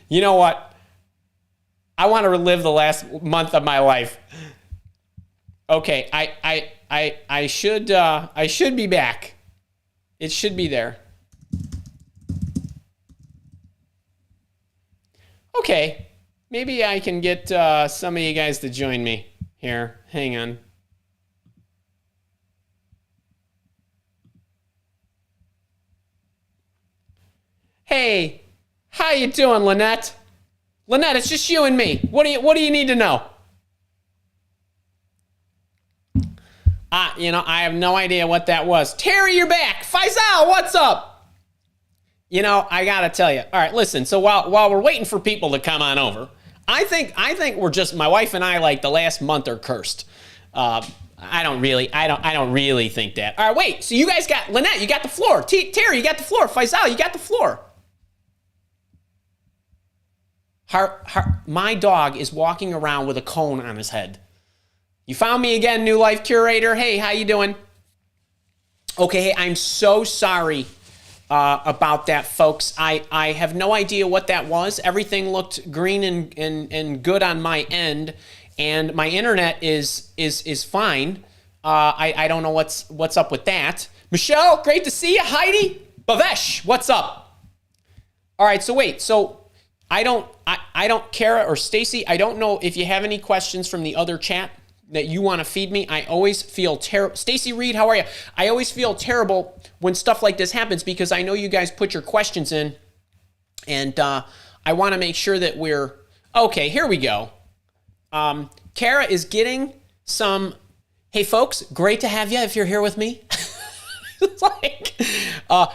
You know what? I want to relive the last month of my life. Okay, I should be back. It should be there. Okay, maybe I can get some of you guys to join me here. Hang on. Hey, how you doing, Lynette? Lynette, it's just you and me. What do you need to know? I have no idea what that was. Terry, you're back. Faisal, what's up? I gotta tell you. All right, listen. So while we're waiting for people to come on over, I think we're just, my wife and I, like, the last month are cursed. I don't really think that. All right, wait. So you guys got Lynette, you got the floor. Terry, you got the floor. Faisal, you got the floor. My dog is walking around with a cone on his head. You found me again, New Life Curator. Hey, how you doing? Okay, hey, I'm so sorry about that, folks. I have no idea what that was. Everything looked green and good on my end, and my internet is fine. I don't know what's up with that. Michelle, great to see you. Heidi, Bavesh, what's up? All right, so wait, I don't, Kara or Stacy, I don't know if you have any questions from the other chat that you want to feed me. I always feel terrible. Stacy Reed, how are you? I always feel terrible when stuff like this happens because I know you guys put your questions in, and I want to make sure that we're, okay, here we go. Kara is getting some, hey folks, great to have you if you're here with me. It's like,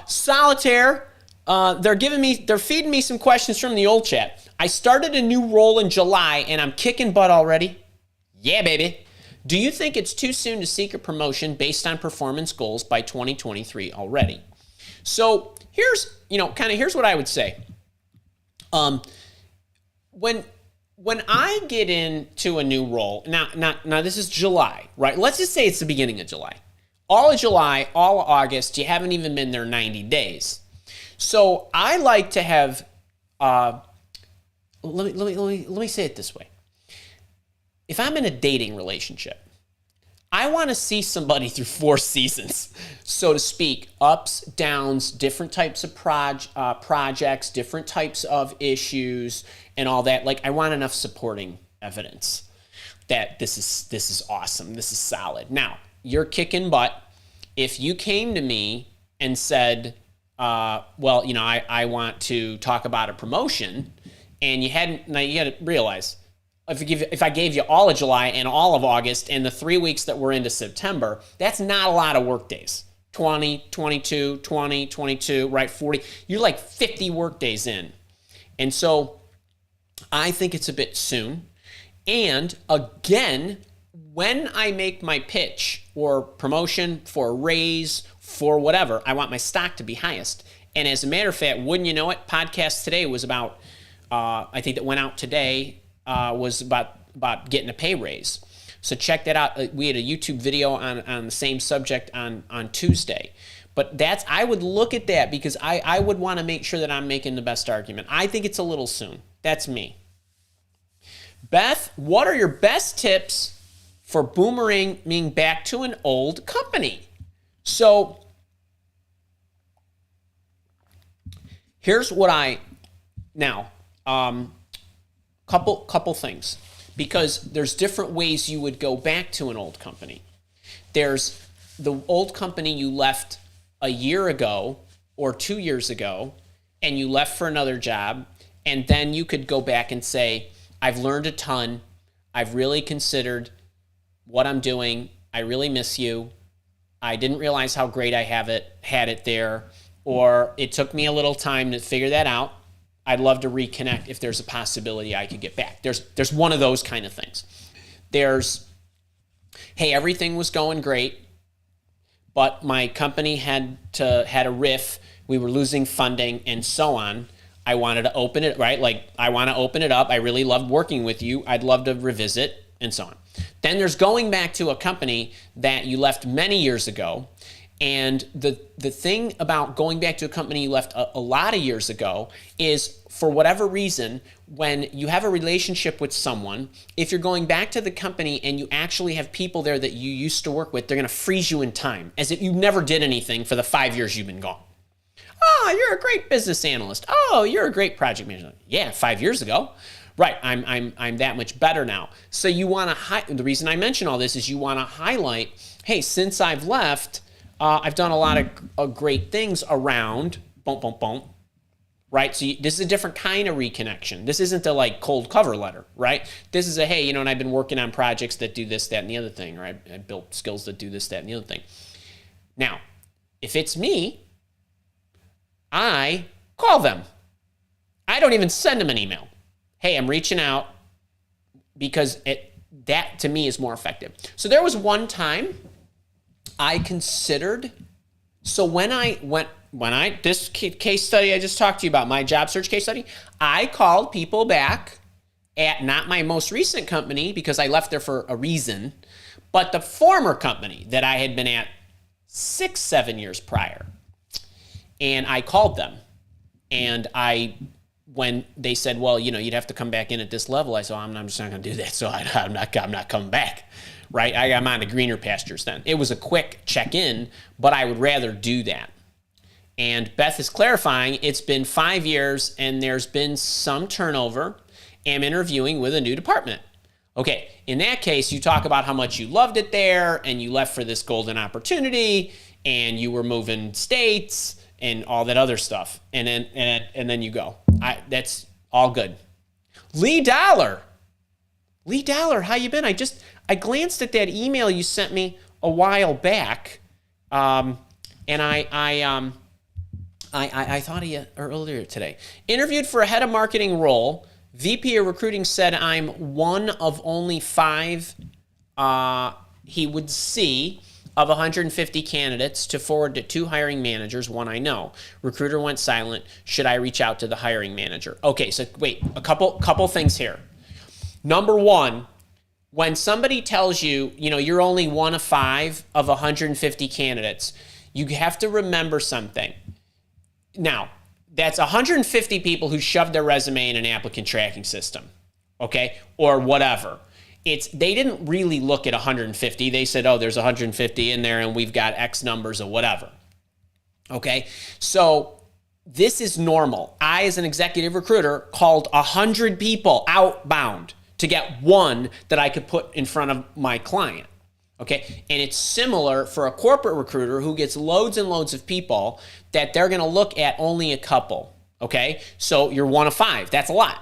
Solitaire, they're feeding me some questions from the old chat. I started a new role in July and I'm kicking butt already. Yeah, baby. Do you think it's too soon to seek a promotion based on performance goals by 2023 already? So here's what I would say. When I get into a new role, now this is July, right? Let's just say it's the beginning of July. All of July, all of August, you haven't even been there 90 days. So I like to have, let me say it this way. If I'm in a dating relationship, I want to see somebody through 4 seasons, so to speak, ups, downs, different types of projects, different types of issues, and all that. Like, I want enough supporting evidence that this is awesome, this is solid. Now, you're kicking butt. If you came to me and said, I want to talk about a promotion, and you hadn't, now you got to realize, if I gave you all of July and all of August and the 3 weeks that we're into September, that's not a lot of work days. 20, 22, 20, 22, right? 40. You're like 50 work days in. And so I think it's a bit soon. And again, when I make my pitch or promotion for a raise, for whatever, I want my stock to be highest. And as a matter of fact, wouldn't you know it, podcast today was about, I think that went out today, was about getting a pay raise. So check that out. We had a YouTube video on the same subject on Tuesday. But I would look at that because I would want to make sure that I'm making the best argument. I think it's a little soon. That's me. Beth, what are your best tips for boomeranging back to an old company? So here's what couple things, because there's different ways you would go back to an old company. There's the old company you left a year ago or 2 years ago, and you left for another job, and then you could go back and say, I've learned a ton. I've really considered what I'm doing. I really miss you. I didn't realize how great I had it there, or it took me a little time to figure that out. I'd love to reconnect if there's a possibility I could get back. There's one of those kind of things. There's, hey, everything was going great, but my company had a riff. We were losing funding and so on. I wanted to open it, right? Like, I want to open it up. I really loved working with you. I'd love to revisit and so on. Then there's going back to a company that you left many years ago, And the thing about going back to a company you left a lot of years ago is, for whatever reason, when you have a relationship with someone, if you're going back to the company and you actually have people there that you used to work with, they're going to freeze you in time as if you never did anything for the 5 years you've been gone. Oh, you're a great business analyst. Oh, you're a great project manager. Yeah, 5 years ago. Right, I'm that much better now. So you want to, the reason I mention all this is you want to highlight, hey, since I've left, I've done a lot of great things around, boom, boom, boom, right? So this is a different kind of reconnection. This isn't a like cold cover letter, right? This is a, hey, and I've been working on projects that do this, that, and the other thing, or I built skills that do this, that, and the other thing. Now, if it's me, I call them. I don't even send them an email. Hey, I'm reaching out, because that to me is more effective. So there was one time I considered, so this case study I just talked to you about, my job search case study, I called people back at not my most recent company because I left there for a reason, but the former company that I had been at 6-7 years prior. And I called them, and when they said, well, you'd have to come back in at this level, I said, I'm just not going to do that. So I'm not coming back, right? I'm on to greener pastures then. It was a quick check-in, but I would rather do that. And Beth is clarifying, it's been 5 years and there's been some turnover. I'm interviewing with a new department. Okay, in that case, you talk about how much you loved it there and you left for this golden opportunity and you were moving states and all that other stuff. And then you go. That's all good. Lee Dollar, how you been? I glanced at that email you sent me a while back, and I thought of you earlier today. Interviewed for a head of marketing role. VP of recruiting said I'm one of only 5 he would see of 150 candidates to forward to 2 hiring managers, one I know. Recruiter went silent. Should I reach out to the hiring manager? Okay, so wait, a couple things here. Number one, when somebody tells you, you're only one of 5 of 150 candidates, you have to remember something. Now, that's 150 people who shoved their resume in an applicant tracking system, okay, or whatever. They didn't really look at 150. They said, oh, there's 150 in there and we've got X numbers or whatever. Okay, so this is normal. I, as an executive recruiter, called 100 people outbound to get one that I could put in front of my client. Okay, and it's similar for a corporate recruiter who gets loads and loads of people that they're going to look at only a couple. Okay, so you're one of 5. That's a lot.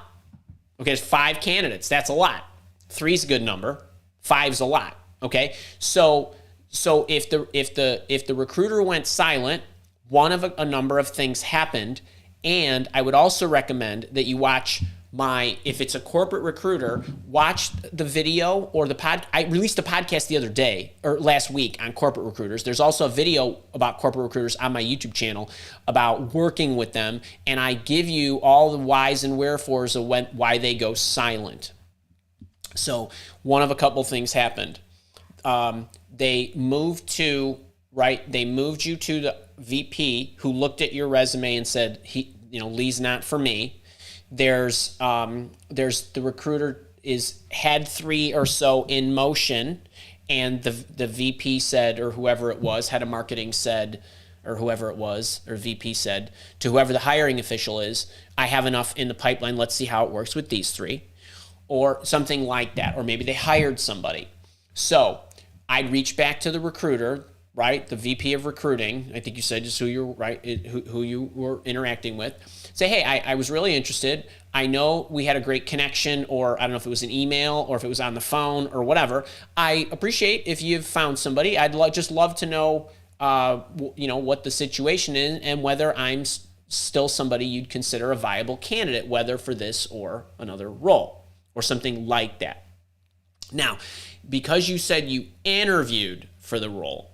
Okay, it's 5 candidates. That's a lot. 3's a good number. 5's a lot. Okay, so if the recruiter went silent, one of a number of things happened, and I would also recommend that you watch if it's a corporate recruiter, watch the video or I released a podcast the other day or last week on corporate recruiters. There's also a video about corporate recruiters on my YouTube channel about working with them, and I give you all the whys and wherefores of why they go silent. So one of a couple things happened. They moved you to the VP who looked at your resume and said, Lee's not for me. There's the recruiter had 3 or so in motion, and the VP said, or whoever it was, head of marketing said, or whoever it was, or VP said to whoever the hiring official is, I have enough in the pipeline. Let's see how it works with these 3. Or something like that, or maybe they hired somebody. So I'd reach back to the recruiter, right? The VP of recruiting. I think you said just who you were interacting with. Say, hey, I was really interested. I know we had a great connection, or I don't know if it was an email or if it was on the phone or whatever. I appreciate if you've found somebody. I'd just love to know, what the situation is and whether I'm still somebody you'd consider a viable candidate, whether for this or another role. Or something like that. Now, because you said you interviewed for the role,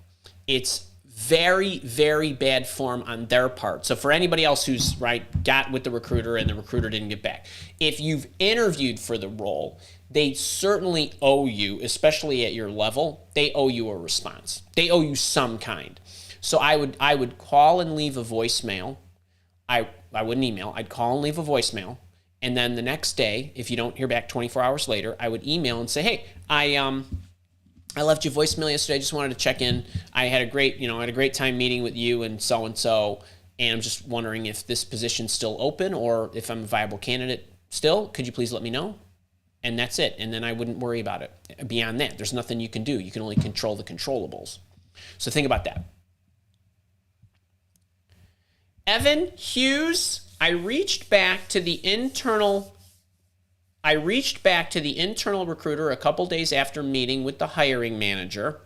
it's very, very bad form on their part. So for anybody else who's got with the recruiter and the recruiter didn't get back, if you've interviewed for the role, they certainly owe you, especially at your level, they owe you a response. They owe you some kind. So I would call and leave a voicemail. I wouldn't email. I'd call and leave a voicemail. And then the next day, if you don't hear back 24 hours later, I would email and say, hey, I left you a voicemail yesterday. I just wanted to check in. I had a great time meeting with you and so, and I'm just wondering if this position's still open or if I'm a viable candidate still. Could you please let me know? And that's it. And then I wouldn't worry about it. Beyond that, there's nothing you can do. You can only control the controllables. So think about that. Evan Hughes, I reached back to the internal recruiter a couple days after meeting with the hiring manager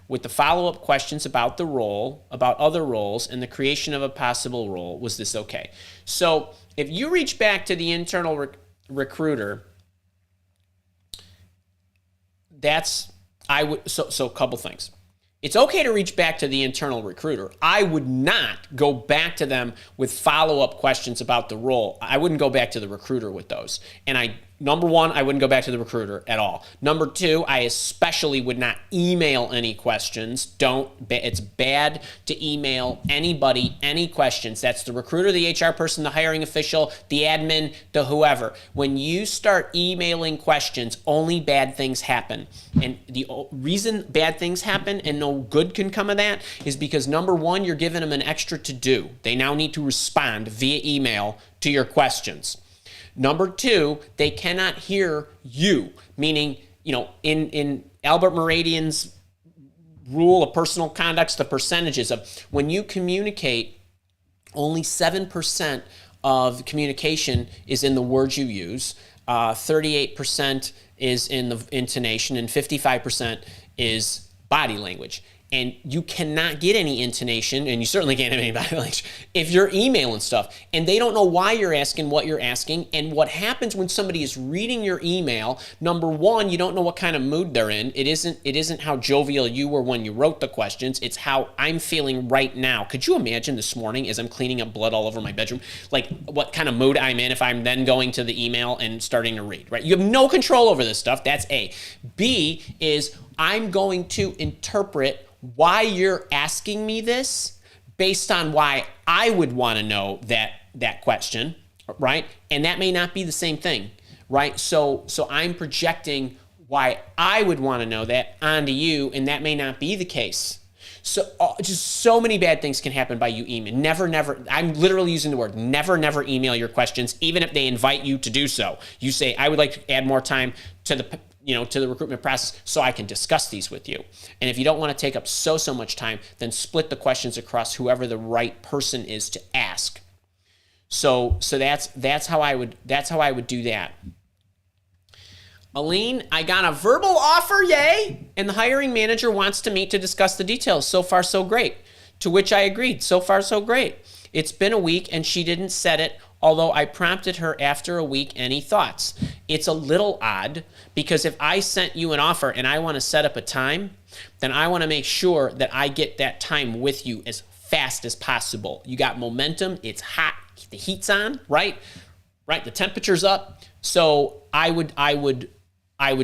with the follow-up questions about the role, about other roles, and the creation of a possible role. Was this okay? So if you reach back to the internal recruiter, so a couple things. It's okay to reach back to the internal recruiter. I would not go back to them with follow-up questions about the role. I wouldn't go back to the recruiter with those. And number one, I wouldn't go back to the recruiter at all. Number two, I especially would not email any questions. It's bad to email anybody any questions. That's the recruiter, the HR person, the hiring official, the admin, the whoever. When you start emailing questions, only bad things happen. And the reason bad things happen and no good can come of that is because number one, you're giving them an extra to do. They now need to respond via email to your questions. Number two, they cannot hear you, meaning, in Albert Mehrabian's rule of personal conducts, the percentages of when you communicate, only 7% of communication is in the words you use, 38% is in the intonation, and 55% is body language. And you cannot get any intonation, and you certainly can't have any body language, if you're emailing stuff. And they don't know why you're asking what you're asking. And what happens when somebody is reading your email, number one, you don't know what kind of mood they're in. It isn't how jovial you were when you wrote the questions. It's how I'm feeling right now. Could you imagine this morning as I'm cleaning up blood all over my bedroom, like what kind of mood I'm in if I'm then going to the email and starting to read, right? You have no control over this stuff. That's A. B is I'm going to interpret why you're asking me this based on why I would want to know that question, right? And that may not be the same thing, right? So I'm projecting why I would want to know that onto you, and that may not be the case. So just so many bad things can happen by you email. Never, I'm literally using the word never email your questions, even if they invite you to do so. You say, I would like to add more time to the recruitment process so I can discuss these with you. And if you don't want to take up so much time, then split the questions across whoever the right person is to ask. So that's how I would do that. Aline, I got a verbal offer, yay! And the hiring manager wants to meet to discuss the details. So far, so great. To which I agreed. So far, so great. It's been a week and she didn't set it, although I prompted her after a week, any thoughts? It's a little odd because if I sent you an offer and I want to set up a time, then I want to make sure that I get that time with you as fast as possible. You got momentum, it's hot, the heat's on, right? Right, the temperature's up. So I would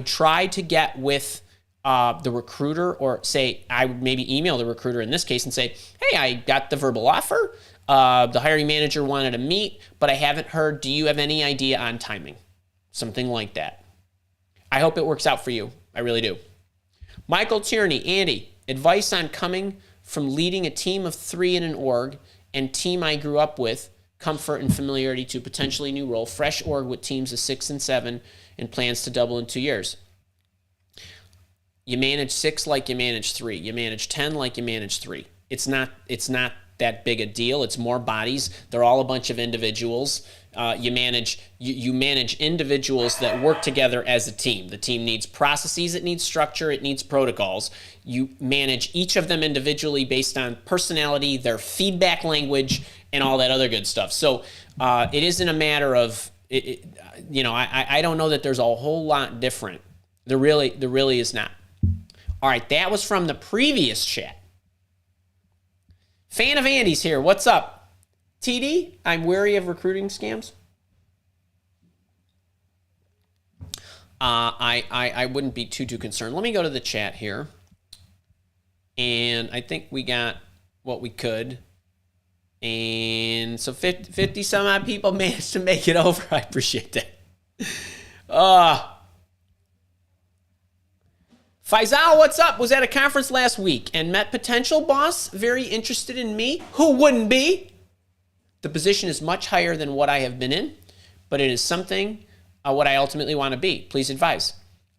try to get with the recruiter, or say I would maybe email the recruiter in this case and say, hey, I got the verbal offer. The hiring manager wanted to meet, but I haven't heard. Do you have any idea on timing? Something like that. I hope it works out for you. I really do. Michael Tierney, Andy, advice on coming from leading a team of 3 in an org and team I grew up with, comfort and familiarity to potentially new role, fresh org with teams of 6 and 7 and plans to double in 2 years. You manage 6 like you manage 3. You manage 10 like you manage 3. It's not that big a deal. It's more bodies. They're all a bunch of individuals. You manage individuals that work together as a team. The team needs processes, it needs structure, it needs protocols. You manage each of them individually based on personality, their feedback language, and all that other good stuff. So it isn't a matter of, I don't know that there's a whole lot different. There really is not. All right, that was from the previous chat. Fan of Andy's here. What's up? TD, I'm wary of recruiting scams. I wouldn't be too concerned. Let me go to the chat here. And I think we got what we could. And so 50 some odd people managed to make it over. I appreciate that. Faisal, what's up? Was at a conference last week and met potential boss, very interested in me. Who wouldn't be? The position is much higher than what I have been in, but it is something what I ultimately want to be. Please advise.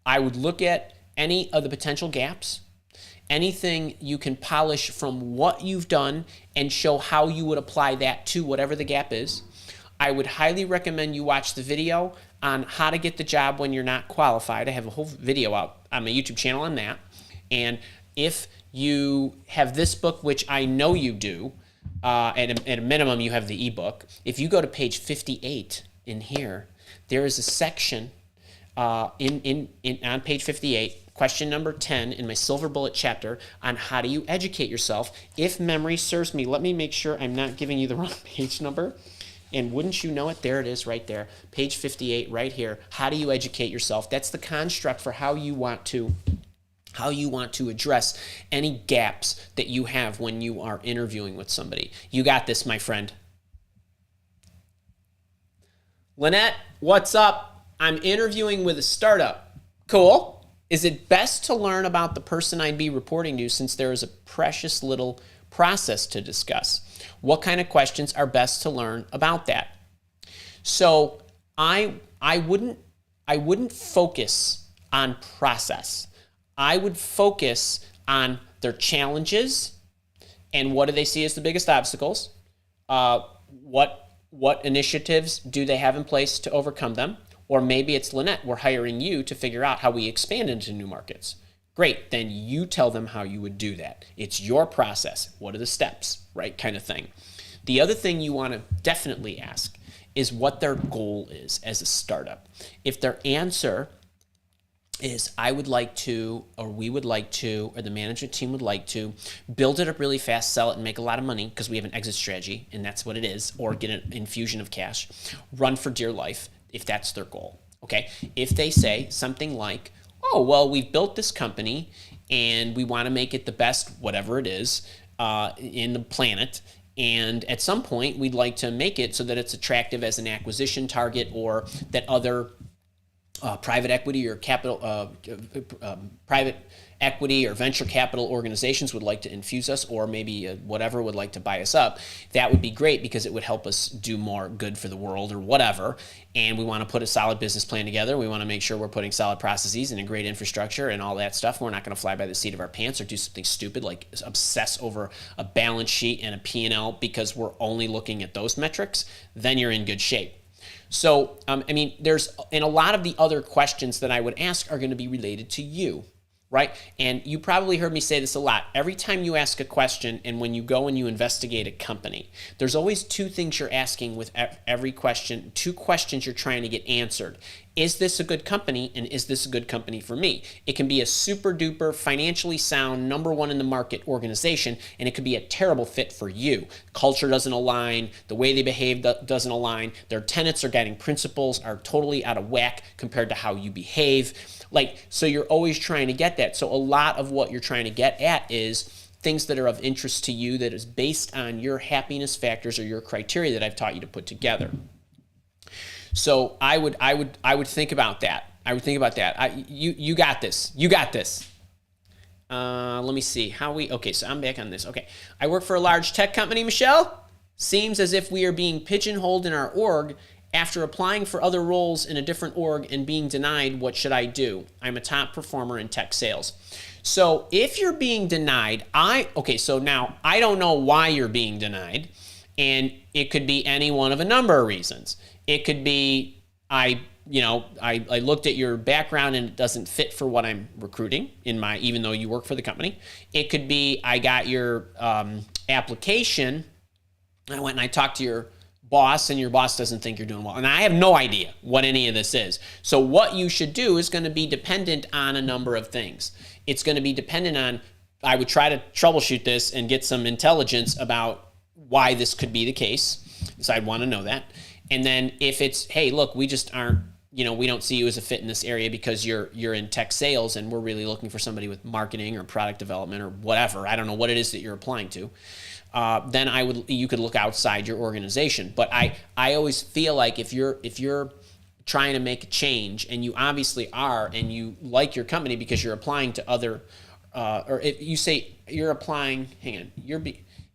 I would look at any of the potential gaps, anything you can polish from what you've done and show how you would apply that to whatever the gap is. I would highly recommend you watch the video on how to get the job when you're not qualified. I have a whole video out on my YouTube channel on that. And if you have this book, which I know you do, at a minimum you have the ebook. If you go to page 58 in here, there is a section on page 58, question number 10 in my silver bullet chapter on how do you educate yourself. If memory serves me, let me make sure I'm not giving you the wrong page number. And wouldn't you know it? There it is right there. Page 58 right here. How do you educate yourself? That's the construct for how you want to address any gaps that you have when you are interviewing with somebody. You got this, my friend. Lynette, what's up? I'm interviewing with a startup. Cool. Is it best to learn about the person I'd be reporting to since there is a precious little process to discuss? What kind of questions are best to learn about that? So I wouldn't focus on process. I would focus on their challenges and what do they see as the biggest obstacles? What initiatives do they have in place to overcome them? Or maybe it's Lynette, we're hiring you to figure out how we expand into new markets. Great, then you tell them how you would do that. It's your process. What are the steps, right? Kind of thing. The other thing you want to definitely ask is what their goal is as a startup. If their answer is I would like to, or we would like to, or the management team would like to build it up really fast, sell it, and make a lot of money because we have an exit strategy, and that's what it is, or get an infusion of cash, run for dear life if that's their goal, okay? If they say something like, oh, well, we've built this company and we want to make it the best, whatever it is, in the planet. And at some point, we'd like to make it so that it's attractive as an acquisition target or that other private equity or private equity or venture capital organizations would like to infuse us, or maybe whatever would like to buy us up. That would be great because it would help us do more good for the world or whatever. And we want to put a solid business plan together. We want to make sure we're putting solid processes and a great infrastructure and all that stuff. We're not going to fly by the seat of our pants or do something stupid like obsess over a balance sheet and a P&L because we're only looking at those metrics. Then you're in good shape. So, I mean, and a lot of the other questions that I would ask are going to be related to you, right? And you probably heard me say this a lot. Every time you ask a question and when you go and you investigate a company, there's always two things you're asking with every question, two questions you're trying to get answered. Is this a good company, and is this a good company for me? It can be a super duper financially sound #1 in the market organization, and it could be a terrible fit for you. Culture doesn't align, the way they behave doesn't align, their tenets or guiding principles are totally out of whack compared to how you behave. So you're always trying to get that. So a lot of what you're trying to get at is things that are of interest to you that is based on your happiness factors or your criteria that I've taught you to put together. So I would think about that. I would think about that. You got this. You got this. Let me see okay, so I'm back on this. Okay. I work for a large tech company, Michelle. Seems as if we are being pigeonholed in our org. After applying for other roles in a different org and being denied, what should I do? I'm a top performer in tech sales. So if you're being denied, so now I don't know why you're being denied, and it could be any one of a number of reasons. It could be I looked at your background and it doesn't fit for what I'm recruiting even though you work for the company. It could be I got your application, I went and I talked to your boss and your boss doesn't think you're doing well. And I have no idea what any of this is. So what you should do is going to be dependent on a number of things. It's going to be dependent on, I would try to troubleshoot this and get some intelligence about why this could be the case. So I'd want to know that. And then if it's, hey, look, we just aren't we don't see you as a fit in this area because you're in tech sales and we're really looking for somebody with marketing or product development or whatever. I don't know what it is that you're applying to. Then you could look outside your organization. But I always feel like if you're trying to make a change, and you obviously are, and you like your company because you're applying to other, or if you say you're applying, hang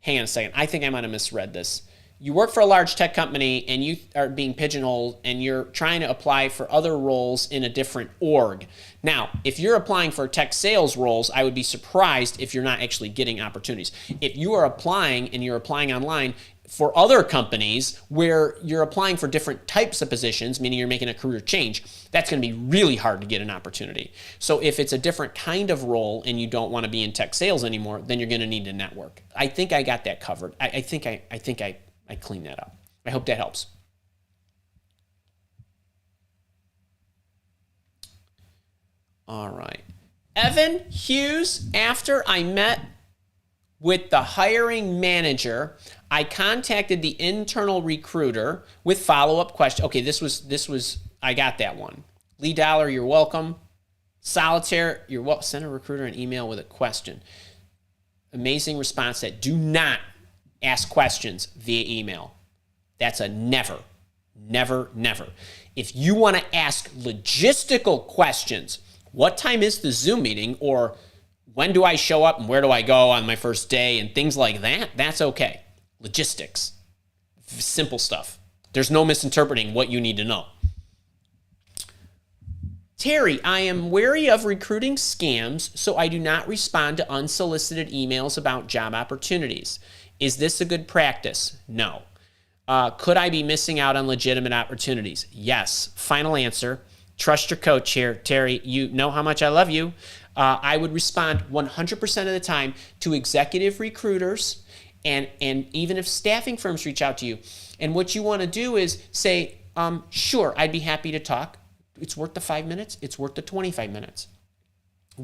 on a second. I think I might have misread this. You work for a large tech company and you are being pigeonholed and you're trying to apply for other roles in a different org. Now, if you're applying for tech sales roles, I would be surprised if you're not actually getting opportunities. If you are applying and you're applying online for other companies where you're applying for different types of positions, meaning you're making a career change, that's going to be really hard to get an opportunity. So if it's a different kind of role and you don't want to be in tech sales anymore, then you're going to need to network. I think I got that covered. I think I cleaned that up. I hope that helps. All right. Evan Hughes, after I met with the hiring manager, I contacted the internal recruiter with follow-up questions. Okay, this was, I got that one. Lee Dollar, you're welcome. Solitaire, you're welcome. Send a recruiter an email with a question. Amazing response set. Do not ask questions via email. That's a never, never, never. If you want to ask logistical questions, what time is the Zoom meeting, or when do I show up and where do I go on my first day and things like that, that's okay. Logistics, simple stuff. There's no misinterpreting what you need to know. Terry, I am wary of recruiting scams, so I do not respond to unsolicited emails about job opportunities. Is this a good practice? No. Could I be missing out on legitimate opportunities? Yes. Final answer. Trust your coach here. Terry, you know how much I love you. I would respond 100% of the time to executive recruiters and even if staffing firms reach out to you. And what you want to do is say, sure, I'd be happy to talk. It's worth the 5 minutes. It's worth the 25 minutes.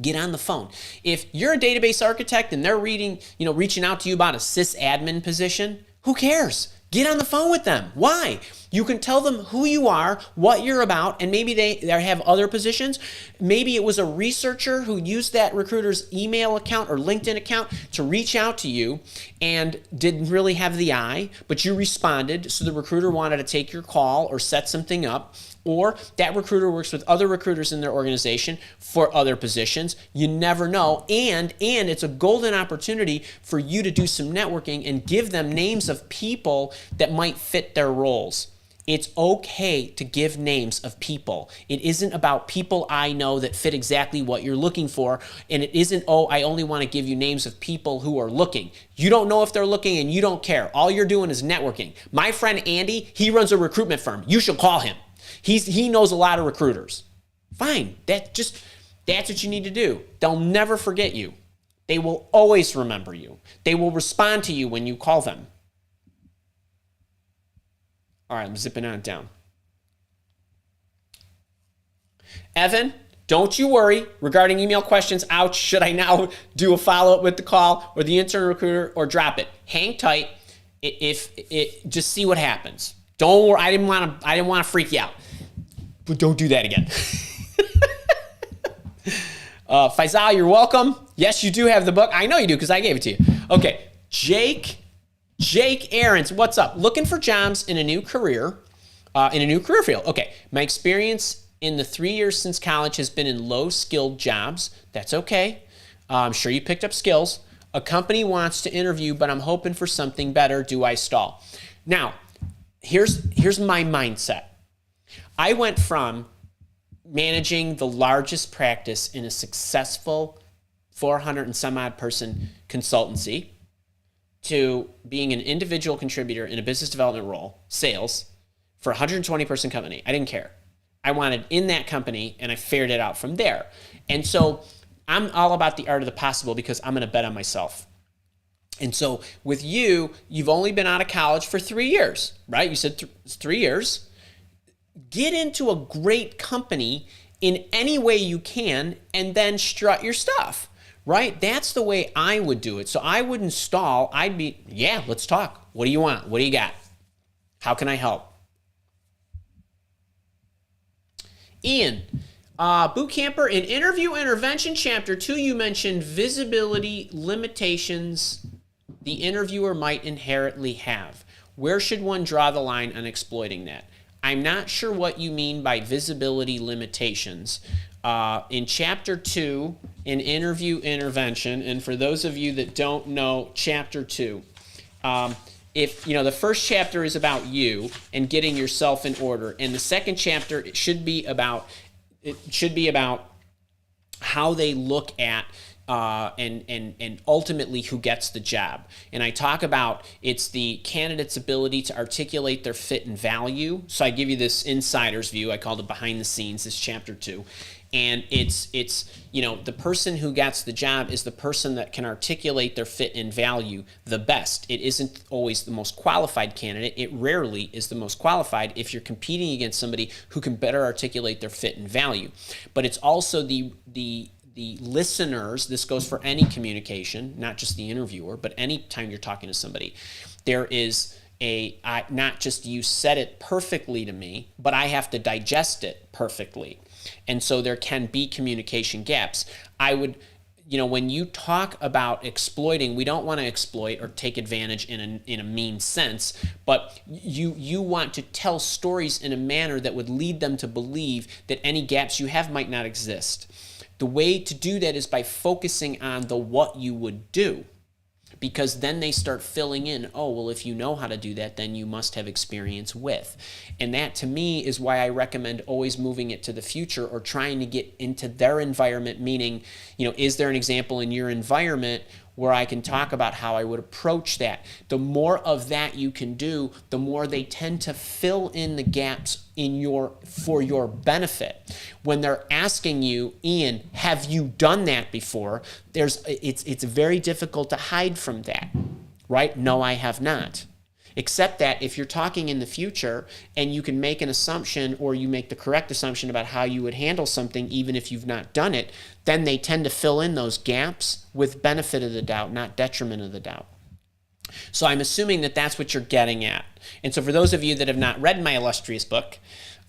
Get on the phone. If you're a database architect and they're reaching out to you about a sysadmin position, who cares? Get on the phone with them. Why? You can tell them who you are, what you're about, and maybe they have other positions. Maybe it was a researcher who used that recruiter's email account or LinkedIn account to reach out to you and didn't really have the eye, but you responded, so the recruiter wanted to take your call or set something up. Or that recruiter works with other recruiters in their organization for other positions. You never know. And it's a golden opportunity for you to do some networking and give them names of people that might fit their roles. It's okay to give names of people. It isn't about people I know that fit exactly what you're looking for. And it isn't, I only want to give you names of people who are looking. You don't know if they're looking and you don't care. All you're doing is networking. My friend Andy, he runs a recruitment firm. You should call him. He knows a lot of recruiters. Fine. That's what you need to do. They'll never forget you. They will always remember you. They will respond to you when you call them. All right, I'm zipping on it down. Evan, don't you worry regarding email questions. Ouch, should I now do a follow-up with the call or the internal recruiter or drop it? Hang tight. Just see what happens. Don't worry. I didn't want to freak you out. But don't do that again. Faisal, you're welcome. Yes, you do have the book. I know you do because I gave it to you. Okay, Jake Aarons, what's up? Looking for jobs in a new career field. Okay, my experience in the 3 years since college has been in low-skilled jobs. That's okay. I'm sure you picked up skills. A company wants to interview, but I'm hoping for something better. Do I stall? Now, here's my mindset. I went from managing the largest practice in a successful 400 and some odd person consultancy to being an individual contributor in a business development role, sales, for a 120 person company. I didn't care. I wanted in that company and I figured it out from there. And so I'm all about the art of the possible because I'm going to bet on myself. And so with you've only been out of college for 3 years, right? You said 3 years. Get into a great company in any way you can and then strut your stuff, right? That's the way I would do it. So I wouldn't stall. I'd be, yeah, let's talk. What do you want? What do you got? How can I help? Ian, boot camper, in interview intervention chapter 2, you mentioned visibility limitations the interviewer might inherently have. Where should one draw the line on exploiting that? I'm not sure what you mean by visibility limitations. In chapter 2, in interview intervention, and for those of you that don't know chapter 2, if you know, the first chapter is about you and getting yourself in order, and the second chapter should be about how they look at and ultimately who gets the job. And I talk about it's the candidate's ability to articulate their fit and value. So I give you this insider's view. I called it behind the scenes, this chapter 2. And it's you know, the person who gets the job is the person that can articulate their fit and value the best. It isn't always the most qualified candidate. It rarely is the most qualified if you're competing against somebody who can better articulate their fit and value. But it's also the listeners. This goes for any communication, not just the interviewer, but any time you're talking to somebody. There is not just you said it perfectly to me, but I have to digest it perfectly. And so there can be communication gaps. I would, you know, when you talk about exploiting, we don't want to exploit or take advantage in a mean sense, but you want to tell stories in a manner that would lead them to believe that any gaps you have might not exist. The way to do that is by focusing on the what you would do, because then they start filling in, oh, well, if you know how to do that, then you must have experience with. And that, to me, is why I recommend always moving it to the future or trying to get into their environment, meaning, you know, is there an example in your environment where I can talk about how I would approach that? The more of that you can do, the more they tend to fill in the gaps for your benefit. When they're asking you, Ian, have you done that before? It's very difficult to hide from that, right? No, I have not. Except that if you're talking in the future and you can make an assumption or you make the correct assumption about how you would handle something even if you've not done it, then they tend to fill in those gaps with benefit of the doubt, not detriment of the doubt. So I'm assuming that that's what you're getting at. And so for those of you that have not read my illustrious book,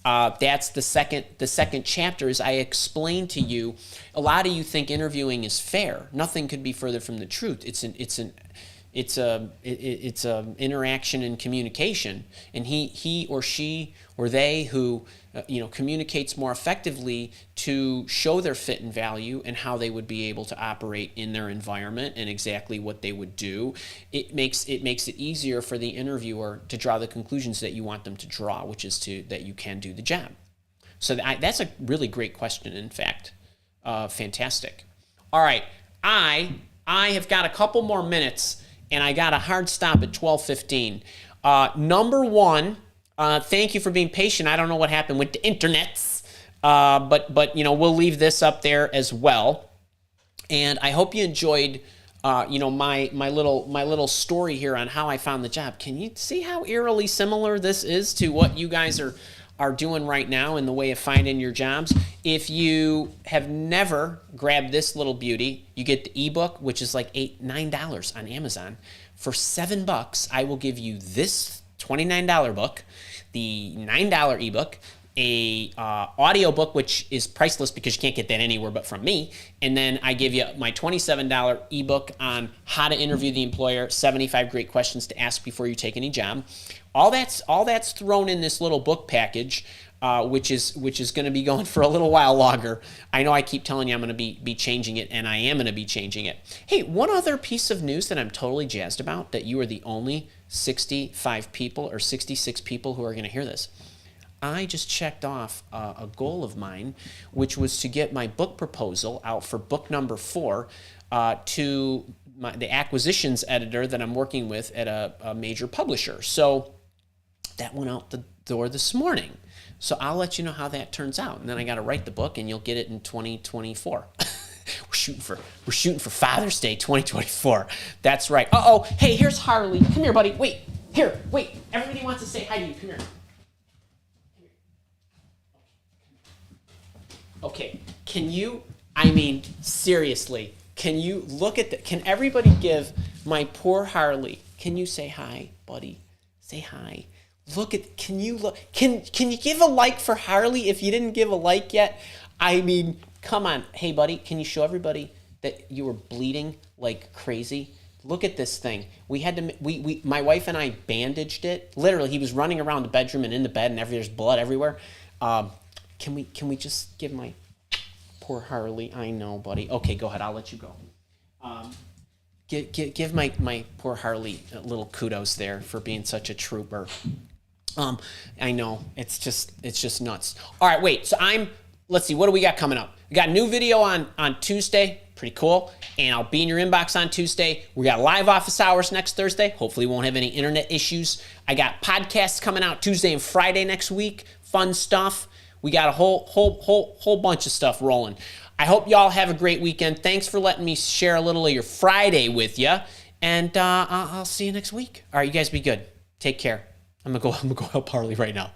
that's the second chapter. Is I explain to you, a lot of you think interviewing is fair. Nothing could be further from the truth. It's a interaction and communication, and he or she or they who communicates more effectively to show their fit and value and how they would be able to operate in their environment and exactly what they would do. It makes it easier for the interviewer to draw the conclusions that you want them to draw, which is that you can do the job. So that's a really great question. In fact, fantastic. All right, I have got a couple more minutes. And I got a hard stop at 12:15. Number one, thank you for being patient. I don't know what happened with the internets, but we'll leave this up there as well. And I hope you enjoyed, my little story here on how I found the job. Can you see how eerily similar this is to what you guys are doing right now in the way of finding your jobs? If you have never grabbed this little beauty, you get the ebook, which is like $9 on Amazon. For $7, I will give you this $29 book, the $9 ebook, a audio book, which is priceless because you can't get that anywhere but from me, and then I give you my $27 ebook on how to interview the employer, 75 great questions to ask before you take any job. All that's thrown in this little book package, which is going to be going for a little while longer. I know I keep telling you I'm going to be changing it, and I am going to be changing it. Hey, one other piece of news that I'm totally jazzed about, that you are the only 65 people or 66 people who are going to hear this. I just checked off a goal of mine, which was to get my book proposal out for book number 4 to the acquisitions editor that I'm working with at a major publisher. So that went out the door this morning. So I'll let you know how that turns out. And then I got to write the book, and you'll get it in 2024. We're shooting for Father's Day 2024. That's right. Uh-oh. Hey, here's Harley. Come here, buddy. Wait. Everybody wants to say hi to you. Come here. Okay, seriously, can you look at that? Can everybody give my poor Harley, can you say hi, buddy? Say hi. Look at, can you give a like for Harley if you didn't give a like yet? I mean, come on. Hey, buddy, can you show everybody that you were bleeding like crazy? Look at this thing. We had to, my wife and I bandaged it. Literally, he was running around the bedroom and in the bed, and there's blood everywhere. Can we just give my poor Harley? I know, buddy. Okay, go ahead. I'll let you go. Give my poor Harley a little kudos there for being such a trooper. I know it's just nuts. All right, wait. So let's see. What do we got coming up? We got a new video on Tuesday. Pretty cool. And I'll be in your inbox on Tuesday. We got live office hours next Thursday. Hopefully we won't have any internet issues. I got podcasts coming out Tuesday and Friday next week. Fun stuff. We got a whole bunch of stuff rolling. I hope y'all have a great weekend. Thanks for letting me share a little of your Friday with you. And I'll see you next week. All right, you guys be good. Take care. I'm gonna go help Harley right now.